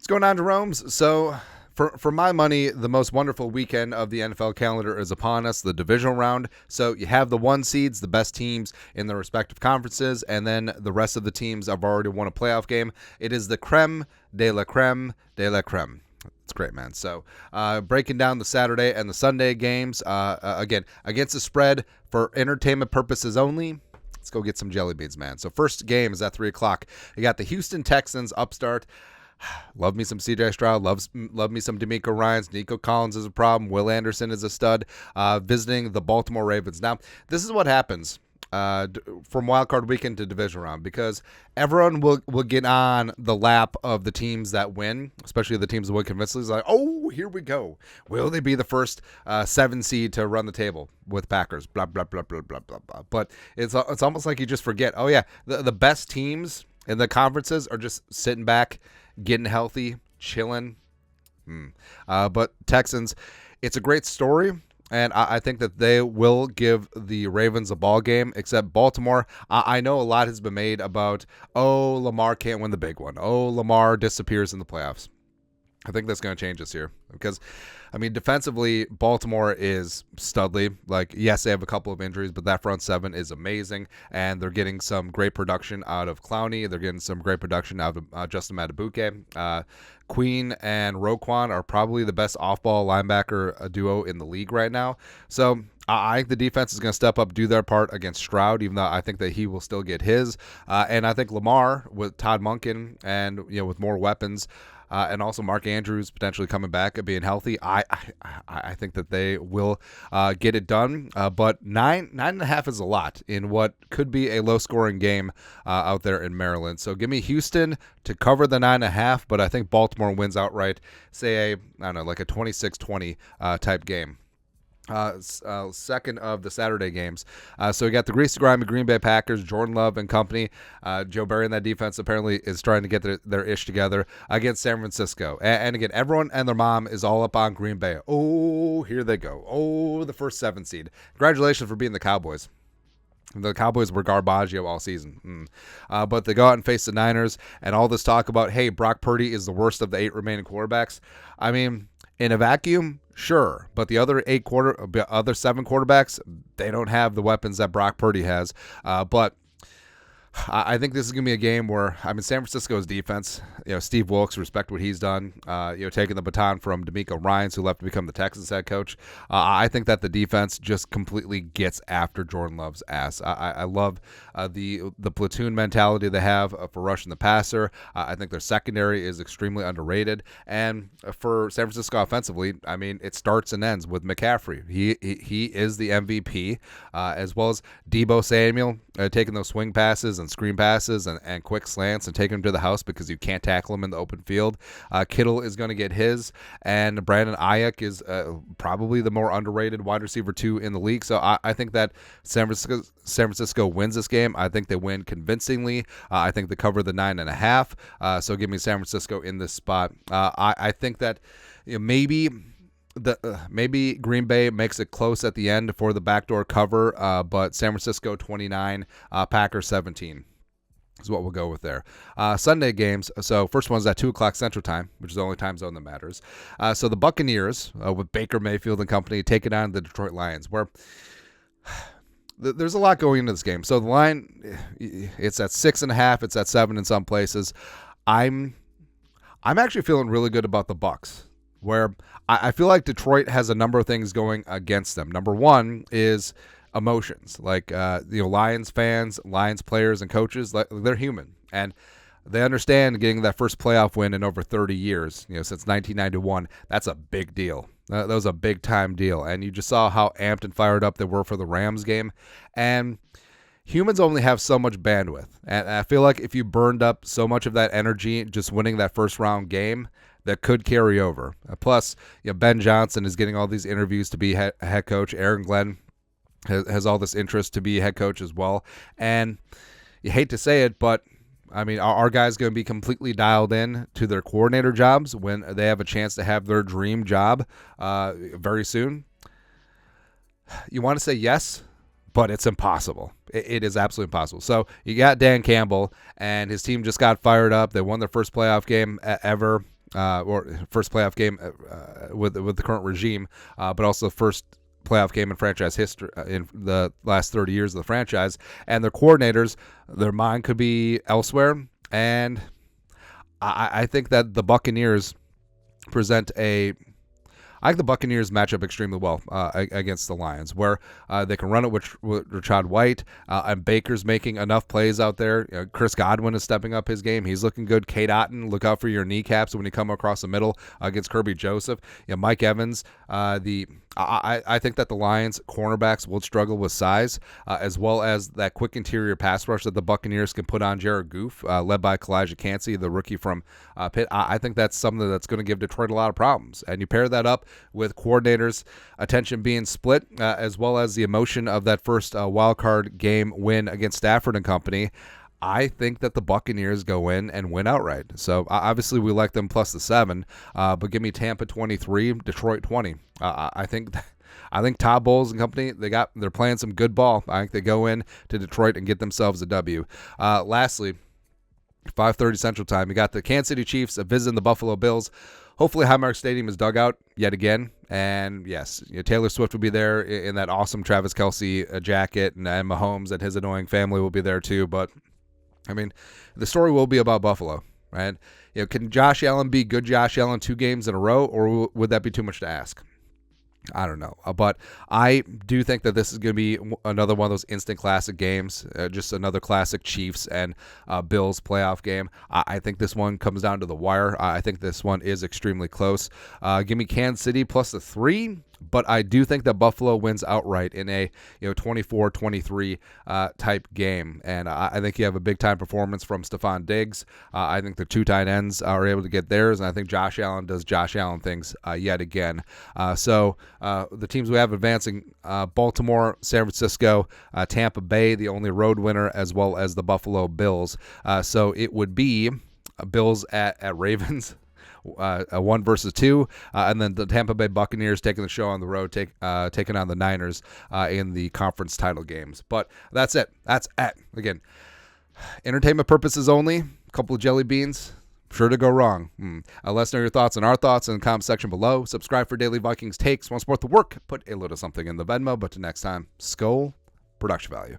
going on, Jerome's? So, for my money, the most wonderful weekend of the NFL calendar is upon us, the divisional round. So you have the one seeds, the best teams in their respective conferences, and then the rest of the teams have already won a playoff game. It is the creme de la creme de la creme. It's great, man. So breaking down the Saturday and the Sunday games, again, against the spread for entertainment purposes only. Let's go get some jelly beans, man. So first game is at 3 o'clock. You got the Houston Texans upstart. Love me some CJ Stroud. Love me some D'Amico Ryans. Nico Collins is a problem. Will Anderson is a stud. Visiting the Baltimore Ravens. Now, this is what happens from wildcard weekend to division round, because everyone will get on the lap of the teams that win, especially the teams that win convincingly. It's like, oh, here we go. Will they be the first 7 seed to run the table with Packers? Blah, blah, blah, blah, blah, blah, blah. But it's almost like you just forget, oh, yeah, the best teams in the conferences are just sitting back, getting healthy, chilling. But Texans, it's a great story, and I think that they will give the Ravens a ball game, except Baltimore. I know a lot has been made about, oh, Lamar can't win the big one. Oh, Lamar disappears in the playoffs. I think that's going to change this year because, I mean, defensively, Baltimore is studly. Like, yes, they have a couple of injuries, but that front seven is amazing, and they're getting some great production out of Clowney. They're getting some great production out of Justin Matabuke. Queen and Roquan are probably the best off-ball linebacker duo in the league right now. So I think the defense is going to step up, do their part against Stroud, even though I think that he will still get his. And I think Lamar with Todd Monken and with more weapons, and also Mark Andrews potentially coming back and being healthy, I think that they will get it done. But 9.5 is a lot in what could be a low-scoring game out there in Maryland. So give me Houston to cover the 9.5, but I think Baltimore wins outright. Say like a 26-20 type game. Second of the Saturday games. So we got the greasy grimy Green Bay Packers, Jordan Love and company. Joe Barry and that defense apparently is trying to get their ish together against San Francisco. And again, everyone and their mom is all up on Green Bay. Oh, here they go. Oh, the first 7 seed. Congratulations for being the Cowboys. The Cowboys were garbaggio all season. But they go out and face the Niners, and all this talk about, hey, Brock Purdy is the worst of the 8 remaining quarterbacks. I mean, in a vacuum, sure, but the other 7 quarterbacks, they don't have the weapons that Brock Purdy has. But I think this is going to be a game where, San Francisco's defense, Steve Wilkes, respect what he's done, taking the baton from D'Amico Ryans, who left to become the Texans head coach. I think that the defense just completely gets after Jordan Love's ass. I love the platoon mentality they have for rushing the passer. I think their secondary is extremely underrated. And for San Francisco offensively, it starts and ends with McCaffrey. He is the MVP, as well as Deebo Samuel taking those swing passes and screen passes and quick slants and taking him to the house because you can't tackle him in the open field. Kittle is going to get his, and Brandon Ayuk is probably the more underrated wide receiver 2 in the league. So I think that San Francisco wins this game. I think they win convincingly. I think they cover the 9.5. So give me San Francisco in this spot. I think that maybe Green Bay makes it close at the end for the backdoor cover, but San Francisco 29, Packers 17 is what we'll go with there. Sunday games. So first one's at 2 o'clock Central Time, which is the only time zone that matters. So the Buccaneers with Baker Mayfield and company taking on the Detroit Lions, where there's a lot going into this game. So the line, it's at 6.5. It's at 7 in some places. I'm actually feeling really good about the Bucs, where I feel like Detroit has a number of things going against them. Number one is emotions. Like, Lions fans, Lions players, and coaches, they're human. And they understand getting that first playoff win in over 30 years, since 1991. That's a big deal. That was a big-time deal. And you just saw how amped and fired up they were for the Rams game. And humans only have so much bandwidth. And I feel like if you burned up so much of that energy just winning that first-round game, that could carry over. Plus, Ben Johnson is getting all these interviews to be head coach. Aaron Glenn has all this interest to be head coach as well. And you hate to say it, but our guys going to be completely dialed in to their coordinator jobs when they have a chance to have their dream job very soon? You want to say yes, but it's impossible. It is absolutely impossible. So you got Dan Campbell, and his team just got fired up. They won their first playoff game ever. or first playoff game with the current regime, but also first playoff game in franchise history in the last 30 years of the franchise. And their coordinators, their mind could be elsewhere. And I think that the Buccaneers I think the Buccaneers match up extremely well against the Lions, where they can run it with Rachaad White, and Baker's making enough plays out there. Chris Godwin is stepping up his game. He's looking good. Kate Otten, look out for your kneecaps when you come across the middle against Kirby Joseph. Mike Evans, I think that the Lions cornerbacks will struggle with size, as well as that quick interior pass rush that the Buccaneers can put on Jared Goff, led by Kalijah Cansey, the rookie from Pitt. I think that's something that's going to give Detroit a lot of problems. And you pair that up with coordinators' attention being split, as well as the emotion of that first wild card game win against Stafford and company. I think that the Buccaneers go in and win outright. So obviously we like them plus the 7, but give me Tampa 23, Detroit 20. I think Todd Bowles and company, they're playing some good ball. I think they go in to Detroit and get themselves a W. Lastly, 5:30 Central Time, you got the Kansas City Chiefs visiting the Buffalo Bills. Hopefully Highmark Stadium is dug out yet again. And yes, Taylor Swift will be there in that awesome Travis Kelce jacket, and Mahomes and his annoying family will be there too. But I mean, the story will be about Buffalo, right? Can Josh Allen be good Josh Allen 2 games in a row, or would that be too much to ask? I don't know. But I do think that this is going to be another one of those instant classic games, just another classic Chiefs and Bills playoff game. I think this one comes down to the wire. I think this one is extremely close. Give me Kansas City plus the 3. But I do think that Buffalo wins outright in a 24-23 type game. And I think you have a big-time performance from Stephon Diggs. I think the 2 tight ends are able to get theirs, and I think Josh Allen does Josh Allen things yet again. So the teams we have advancing, Baltimore, San Francisco, Tampa Bay, the only road winner, as well as the Buffalo Bills. So it would be Bills at Ravens. A 1 versus 2, and then the Tampa Bay Buccaneers taking the show on the road, taking on the Niners in the conference title games. But that's it. Again, entertainment purposes only. A couple of jelly beans, sure to go wrong. Let us know your thoughts and our thoughts in the comment section below. Subscribe for daily Vikings takes. Want to support the work? Put a little something in the Venmo. But till next time, Skol, production value.